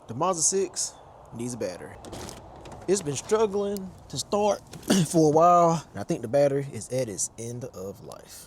The Mazda 6 needs a battery. It's been struggling to start for a while, and I think the battery is at its end of life.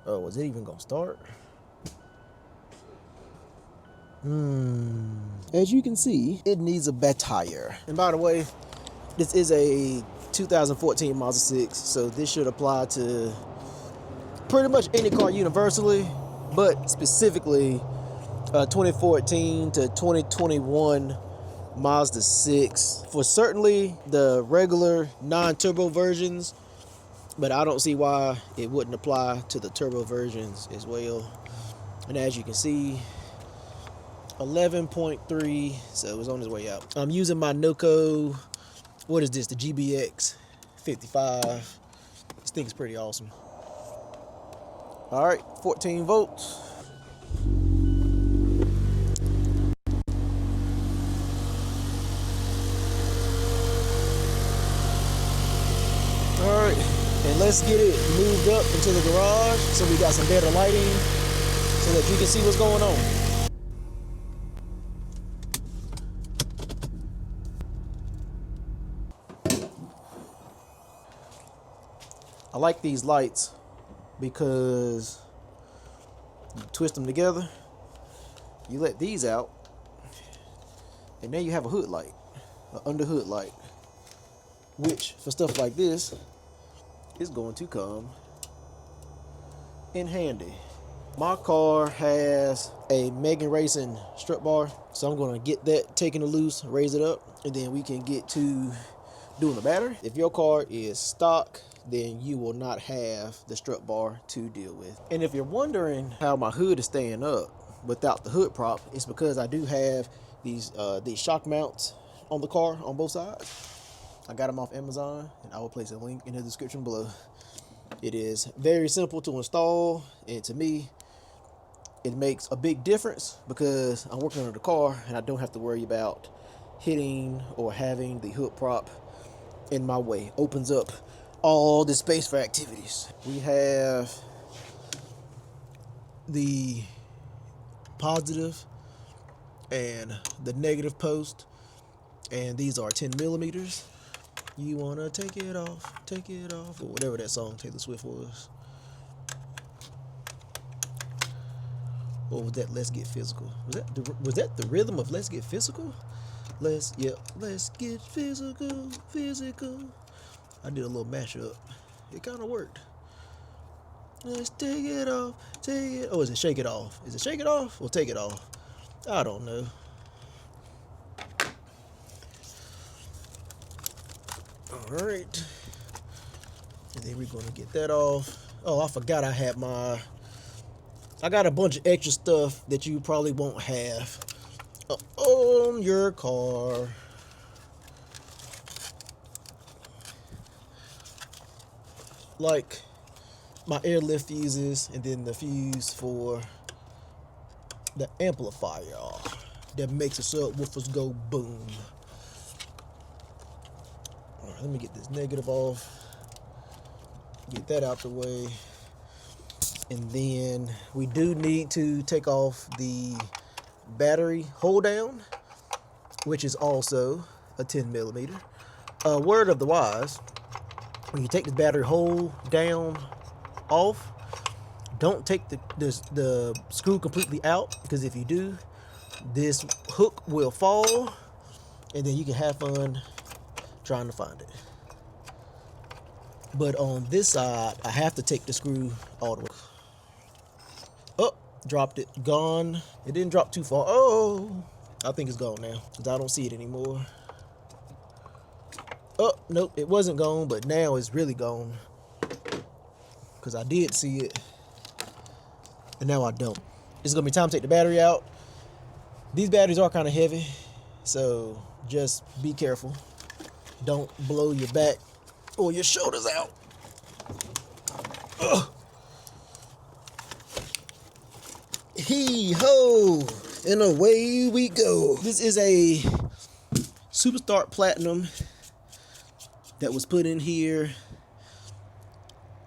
Oh, was it even gonna start? As you can see, it needs a battery. And by the way, this is a 2014 Mazda 6, so this should apply to pretty much any car universally, but specifically 2014 to 2021 Mazda 6 for certainly the regular non-turbo versions, but I don't see why it wouldn't apply to the turbo versions as well. And as you can see, 11.3, so it's on its way out. I'm using my Noco, what is this, the GBX 55. This thing is pretty awesome. All right, 14 volts. All right, and let's get it moved up into the garage so we got some better lighting so that you can see what's going on. I like these lights because you twist them together, you let these out, and then you have a hood light, an under hood light, which for stuff like this is going to come in handy. My car has a Megan Racing strut bar, so I'm going to get that taken loose, raise it up, and then we can get to doing the battery. If your car is stock, then you will not have the strut bar to deal with. And if you're wondering how my hood is staying up without the hood prop, it's because I do have these shock mounts on the car on both sides. I got them off Amazon, and I will place a link in the description below. It is very simple to install, and to me, it makes a big difference because I'm working on the car and I don't have to worry about hitting or having the hood prop in my way. Opens up all the space for activities. We have the positive and the negative post, and these are 10 millimeters. You wanna take it off, or whatever that song Taylor Swift was. Or was that Let's Get Physical? Was that the rhythm of Let's Get Physical? Let's get physical. I did a little mashup. It kind of worked. Let's take it off, take it. Oh, is it Shake It Off? Is it Shake It Off or Take It Off? I don't know. All right. And then we're going to get that off. Oh, I forgot I got a bunch of extra stuff that you probably won't have on your car. Like my airlift fuses, and then the fuse for the amplifier that makes the subwoofers go boom. All right, let me get this negative off, get that out the way, and then we do need to take off the battery hold down, which is also a 10 millimeter. Word of the wise: when you take the battery hold down off, don't take the screw completely out, because if you do, this hook will fall, and then you can have fun trying to find it. But on this side, I have to take the screw all the way. Oh, dropped it. Gone. It didn't drop too far. Oh, I think it's gone now because I don't see it anymore. Oh, nope, it wasn't gone, but now it's really gone because I did see it, and now I don't. It's gonna be time to take the battery out. These batteries are kind of heavy, so just be careful. Don't blow your back or your shoulders out. Ugh. Hee ho, and away we go. This is a Superstart Platinum that was put in here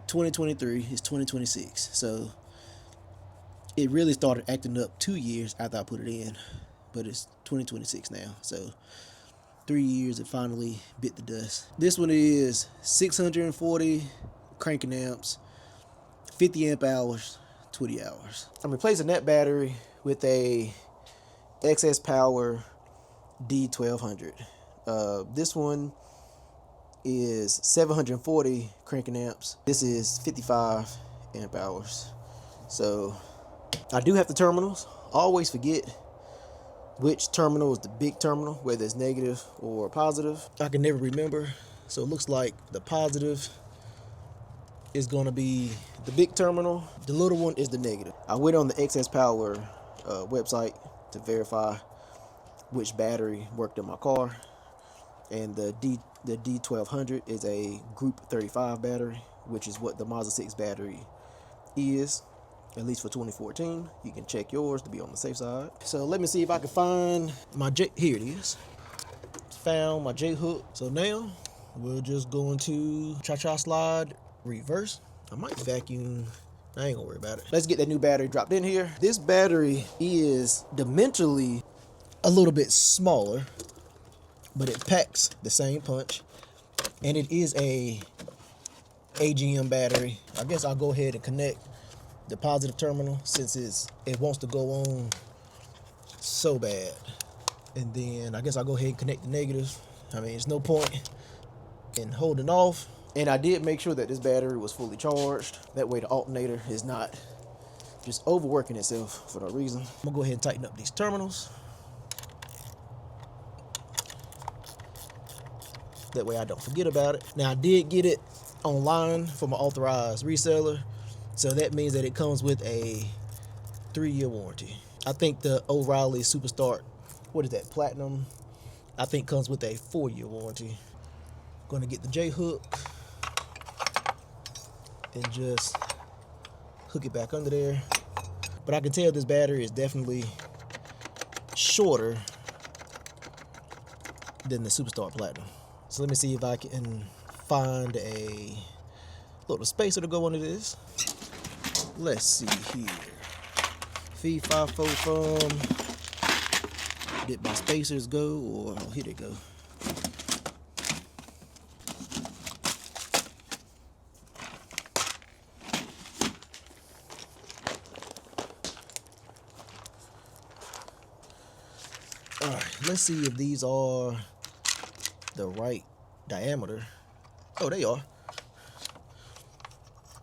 2023. It's 2026, so It really started acting up 2 years after I put it in, but it's 2026 now, so 3 years it finally bit the dust. This one is 640 cranking amps, 50 amp hours, 20 hours. I'm replacing that battery with a XS Power D1200. This one is 740 cranking amps. This is 55 amp hours. So I do have the terminals. I always forget which terminal is the big terminal, whether it's negative or positive. I can never remember. So it looks like the positive is going to be the big terminal. The little one is the negative. I went on the XS Power website to verify which battery worked in my car, and the D1200 is a Group 35 battery, which is what the Mazda 6 battery is, at least for 2014. You can check yours to be on the safe side. So let me see if I can find my J. Here it is. Found my J hook. So now we're just going to cha-cha slide reverse. I might vacuum. I ain't gonna worry about it. Let's get that new battery dropped in here. This battery is dimensionally a little bit smaller, but it packs the same punch, and it is a AGM battery. I guess I'll go ahead and connect the positive terminal since it wants to go on so bad, and then I guess I'll go ahead and connect the negative. I mean, there's no point in holding off. And I did make sure that this battery was fully charged. That way the alternator is not just overworking itself for no reason. I'm gonna go ahead and tighten up these terminals. That way I don't forget about it. Now I did get it online from an authorized reseller, so that means that it comes with a 3-year warranty. I think the O'Reilly Superstart, what is that, Platinum, I think comes with a 4-year warranty. Gonna get the J hook and just hook it back under there. But I can tell this battery is definitely shorter than the Superstar Platinum. So let me see if I can find a little spacer to go under this. Let's see here. Fee, fi, fo, fum. Did my spacers go? Or oh, here they go. Alright, let's see if these are the right diameter. Oh, they are.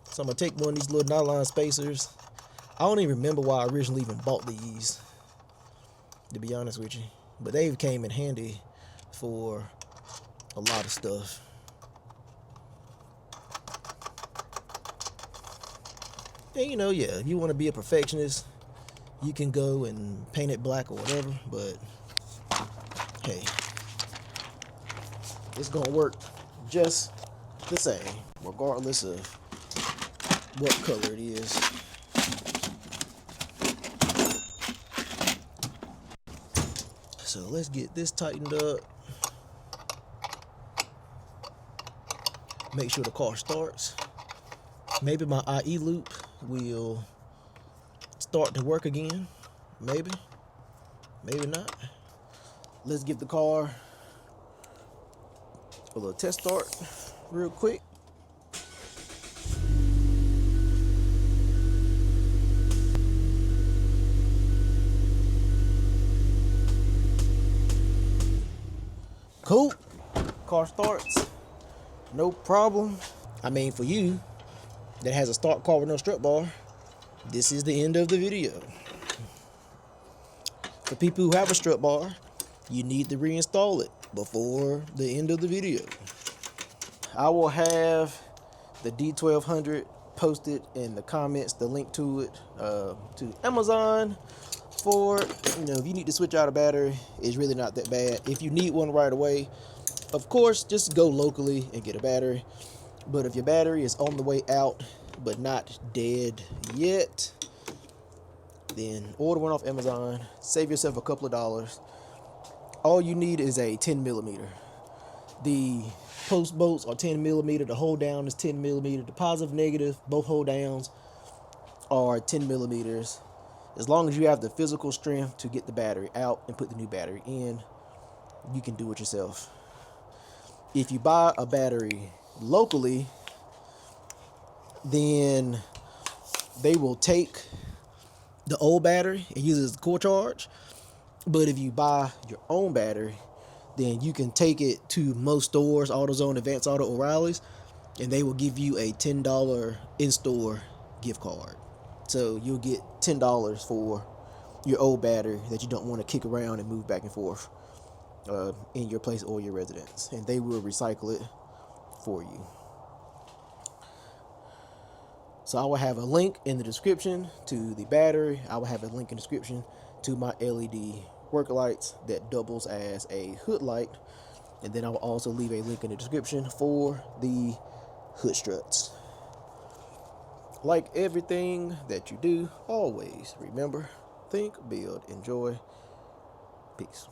So I'm gonna take one of these little nylon spacers. I don't even remember why I originally even bought these, to be honest with you, but they came in handy for a lot of stuff. And you know, yeah, if you want to be a perfectionist, you can go and paint it black or whatever, but hey, it's gonna work just the same, regardless of what color it is. So let's get this tightened up. Make sure the car starts. Maybe my IE loop will start to work again. Maybe. Maybe not. Let's give the car a little test start real quick. Cool. Car starts. No problem. I mean, for you that has a start car with no strut bar, this is the end of the video. For people who have a strut bar, you need to reinstall it before the end of the video. I will have the D1200 posted in the comments, the link to it, to Amazon for, you know, if you need to switch out a battery, it's really not that bad. If you need one right away, of course, just go locally and get a battery. But if your battery is on the way out, but not dead yet, then order one off Amazon, save yourself a couple of dollars. All you need is a 10 millimeter. The post bolts are 10 millimeter. The hold down is 10 millimeter. The positive, negative, both hold downs are 10 millimeters. As long as you have the physical strength to get the battery out and put the new battery in, you can do it yourself. If you buy a battery locally, then they will take the old battery and use it as a core charge. But if you buy your own battery, then you can take it to most stores, AutoZone, Advance Auto, O'Reilly's, and they will give you a $10 in-store gift card. So you'll get $10 for your old battery that you don't want to kick around and move back and forth in your place or your residence, and they will recycle it for you. So I will have a link in the description to the battery. I will have a link in the description to my LED work lights that doubles as a hood light, and then I will also leave a link in the description for the hood struts. Like everything that you do, always remember, think, build, enjoy. Peace.